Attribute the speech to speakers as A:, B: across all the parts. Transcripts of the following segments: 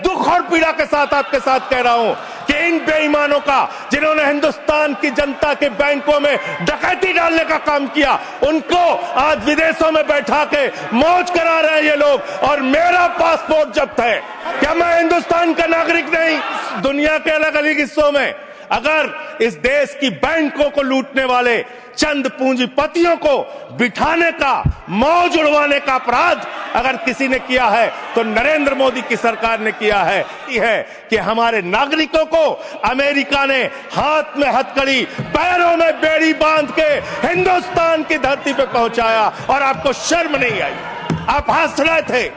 A: दुख और पीड़ा के साथ आपके साथ कह रहा हूं कि इन बेईमानों का, जिन्होंने हिंदुस्तान की जनता के बैंकों में डकैती डालने का काम किया, उनको आज विदेशों में बैठा के मौज करा रहे हैं ये लोग, और मेरा पासपोर्ट जब्त है। क्या मैं हिंदुस्तान का नागरिक नहीं? दुनिया के अलग अलग हिस्सों में अगर इस देश की बैंकों को लूटने वाले चंद पूंजीपतियों को बिठाने का, मौज उड़वाने का अपराध अगर किसी ने किया है तो नरेंद्र मोदी की सरकार ने किया है। कि हमारे नागरिकों को अमेरिका ने हाथ में हथकड़ी, पैरों में बेड़ी बांध के हिंदुस्तान की धरती पे पहुंचाया, और आपको शर्म नहीं आई। आप हंस रहे थे,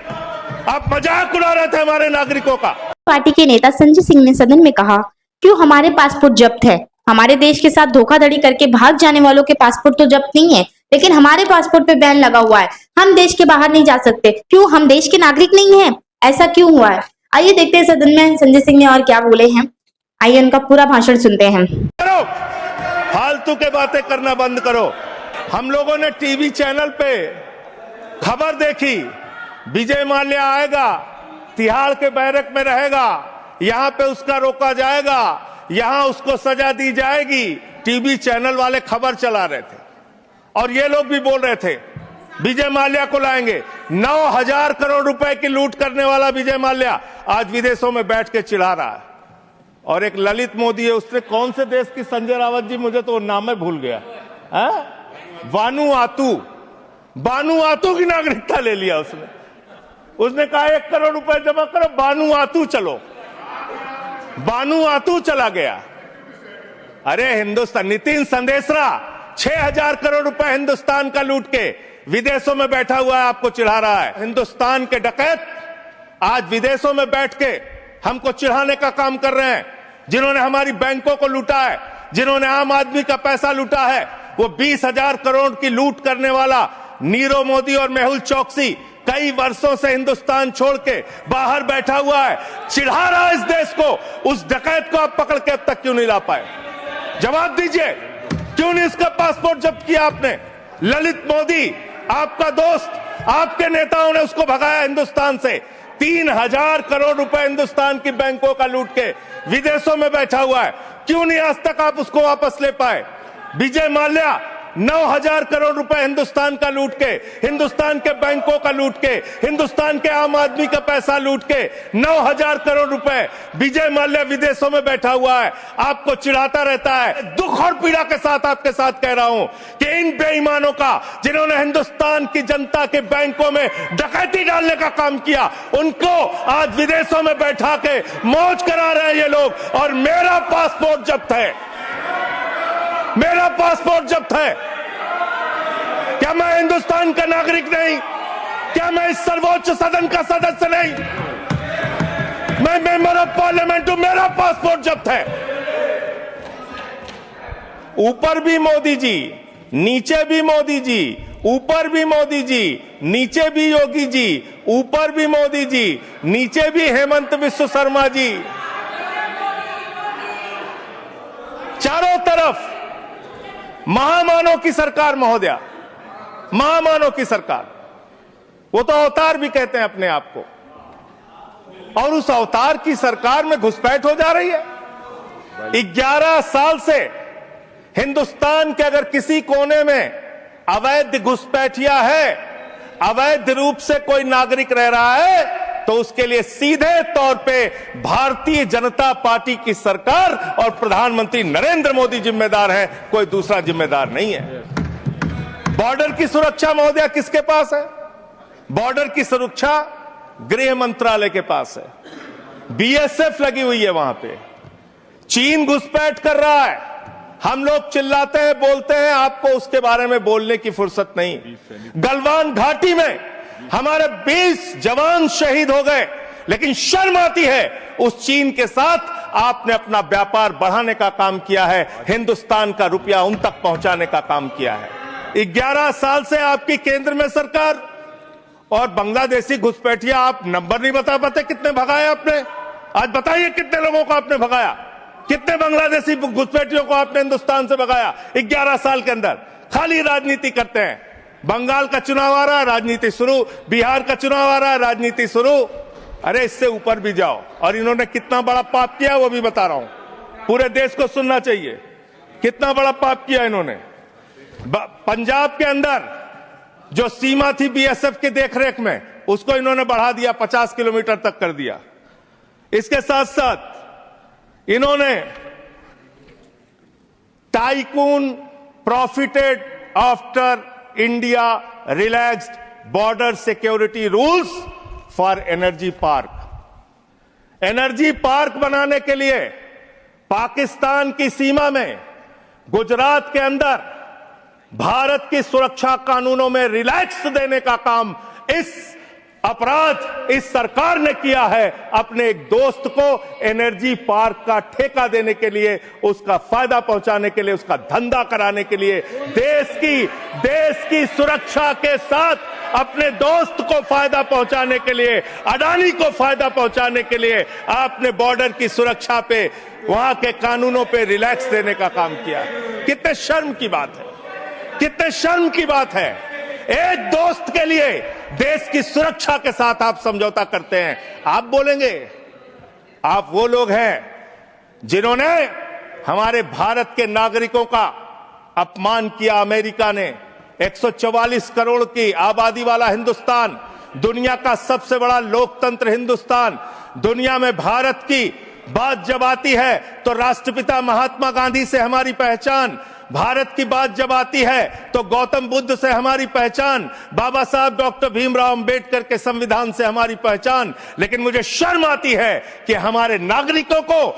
A: आप मजाक उड़ा रहे थे हमारे नागरिकों का।
B: पार्टी के नेता संजय सिंह ने सदन में कहा, क्यों हमारे पासपोर्ट जब्त है? हमारे देश के साथ धोखाधड़ी करके भाग जाने वालों के पासपोर्ट तो जब्त नहीं है, लेकिन हमारे पासपोर्ट पे बैन लगा हुआ है। हम देश के बाहर नहीं जा सकते। क्यों? हम देश के नागरिक नहीं हैं? ऐसा क्यों हुआ है? आइए देखते हैं सदन में संजय सिंह ने और क्या बोले हैं। आइए उनका पूरा भाषण सुनते हैं।
A: फालतू के बातें करना बंद करो। हम लोगों ने टीवी चैनल पे खबर देखी, विजय माल्या आएगा, तिहाड़ के बैरक में रहेगा, यहां पे उसका रोका जाएगा, यहां उसको सजा दी जाएगी। टीवी चैनल वाले खबर चला रहे थे और ये लोग भी बोल रहे थे विजय माल्या को लाएंगे। 9,000 करोड़ रुपए की लूट करने वाला विजय माल्या आज विदेशों में बैठ के चिढ़ा रहा है। और एक ललित मोदी है, उसने कौन से देश की, संजय रावत जी, मुझे तो नाम में भूल गया, बानुआतू की नागरिकता ले लिया उसने कहा 1 करोड़ रुपए जमा करो, बानुआतू चलो, बानुआतू चला गया। अरे हिंदुस्तान, नितिन संदेशरा 6,000 करोड़ रुपए हिंदुस्तान का लूट के विदेशों में बैठा हुआ है, आपको चिढ़ा रहा है। हिंदुस्तान के डकैत आज विदेशों में बैठ के हमको चिढ़ाने का काम कर रहे हैं। जिन्होंने हमारी बैंकों को लूटा है, जिन्होंने आम आदमी का पैसा लूटा है, वो 20,000 करोड़ की लूट करने वाला नीरव मोदी और मेहुल चौकसी कई वर्षों से हिंदुस्तान छोड़ के बाहर बैठा हुआ है, चिढ़ा रहा है इस देश को। उस डकैत को आप पकड़ के अब तक क्यों नहीं ला पाए? जवाब दीजिए, क्यों नहीं इसका पासपोर्ट जब्त किया आपने? ललित मोदी आपका दोस्त, आपके नेताओं ने उसको भगाया हिंदुस्तान से। 3,000 करोड़ रुपए हिंदुस्तान की बैंकों का लूट के विदेशों में बैठा हुआ है, क्यों नहीं आज तक आप उसको वापस ले पाए? विजय माल्या 9,000 करोड़ रुपए हिंदुस्तान का लूट के, हिंदुस्तान के बैंकों का लूट के, हिंदुस्तान के आम आदमी का पैसा लूट के 9,000 करोड़ रुपए विजय माल्या विदेशों में बैठा हुआ है, आपको चिढ़ाता रहता है। दुख और पीड़ा के साथ आपके साथ कह रहा हूं कि इन बेईमानों का, जिन्होंने हिंदुस्तान की जनता के बैंकों में डकैती डालने का काम किया, उनको आज विदेशों में बैठा के मौज करा रहे हैं ये लोग, और मेरा पासपोर्ट जब्त है, मेरा पासपोर्ट जब्त है। क्या मैं हिंदुस्तान का नागरिक नहीं? क्या मैं इस सर्वोच्च सदन का सदस्य नहीं? मैं मेंबर ऑफ पार्लियामेंट हूं, मेरा पासपोर्ट जब्त है। ऊपर भी मोदी जी, नीचे भी मोदी जी, ऊपर भी मोदी जी, नीचे भी योगी जी, ऊपर भी मोदी जी, नीचे भी हेमंत बिस्वा शर्मा जी, चारों तरफ महामानव की सरकार महोदया, महामानव की सरकार। वो तो अवतार भी कहते हैं अपने आप को, और उस अवतार की सरकार में घुसपैठ हो जा रही है। 11 साल से हिंदुस्तान के अगर किसी कोने में अवैध घुसपैठिया है, अवैध रूप से कोई नागरिक रह रहा है, तो उसके लिए सीधे तौर पे भारतीय जनता पार्टी की सरकार और प्रधानमंत्री नरेंद्र मोदी जिम्मेदार है, कोई दूसरा जिम्मेदार नहीं है। बॉर्डर की सुरक्षा महोदया किसके पास है? बॉर्डर की सुरक्षा गृह मंत्रालय के पास है, बीएसएफ लगी हुई है वहां पे। चीन घुसपैठ कर रहा है, हम लोग चिल्लाते हैं, बोलते हैं, आपको उसके बारे में बोलने की फुर्सत नहीं। गलवान घाटी में हमारे 20 जवान शहीद हो गए, लेकिन शर्म आती है उस चीन के साथ आपने अपना व्यापार बढ़ाने का काम किया है, हिंदुस्तान का रुपया उन तक पहुंचाने का काम किया है। 11 साल से आपकी केंद्र में सरकार, और बांग्लादेशी घुसपैठिया आप नंबर नहीं बता पाते कितने भगाए आपने? आज बताइए कितने लोगों को आपने भगाया, कितने बांग्लादेशी घुसपैठियों को आपने हिंदुस्तान से भगाया 11 साल के अंदर? खाली राजनीति करते हैं। बंगाल का चुनाव आ रहा है, राजनीति शुरू, बिहार का चुनाव आ रहा है, राजनीति शुरू। अरे इससे ऊपर भी जाओ। और इन्होंने कितना बड़ा पाप किया वो भी बता रहा हूं, पूरे देश को सुनना चाहिए कितना बड़ा पाप किया इन्होंने। पंजाब के अंदर जो सीमा थी बीएसएफ की देखरेख में, उसको इन्होंने बढ़ा दिया, 50 किलोमीटर तक कर दिया। इसके साथ साथ इन्होंने tycoon profited after India relaxed border security rules for energy park. Energy park बनाने के लिए पाकिस्तान की सीमा में गुजरात के अंदर भारत की सुरक्षा कानूनों में रिलैक्स देने का काम इस अपराध इस सरकार ने किया है। अपने एक दोस्त को एनर्जी पार्क का ठेका देने के लिए, उसका फायदा पहुंचाने के लिए, उसका धंधा कराने के लिए, देश की सुरक्षा के साथ अपने दोस्त को फायदा पहुंचाने के लिए, अडानी को फायदा पहुंचाने के लिए आपने बॉर्डर की सुरक्षा पे, वहां के कानूनों पे रिलैक्स देने का काम किया। कितने शर्म की बात है, कितने शर्म की बात है। एक दोस्त के लिए देश की सुरक्षा के साथ आप समझौता करते हैं। आप बोलेंगे आप वो लोग हैं जिन्होंने हमारे भारत के नागरिकों का अपमान किया। अमेरिका ने 144 करोड़ की आबादी वाला हिंदुस्तान, दुनिया का सबसे बड़ा लोकतंत्र हिंदुस्तान, दुनिया में भारत की बात जब आती है तो राष्ट्रपिता महात्मा गांधी से हमारी पहचान, भारत की बात जब आती है तो गौतम बुद्ध से हमारी पहचान, बाबा साहब डॉक्टर भीमराव अंबेडकर के संविधान से हमारी पहचान। लेकिन मुझे शर्म आती है कि हमारे नागरिकों को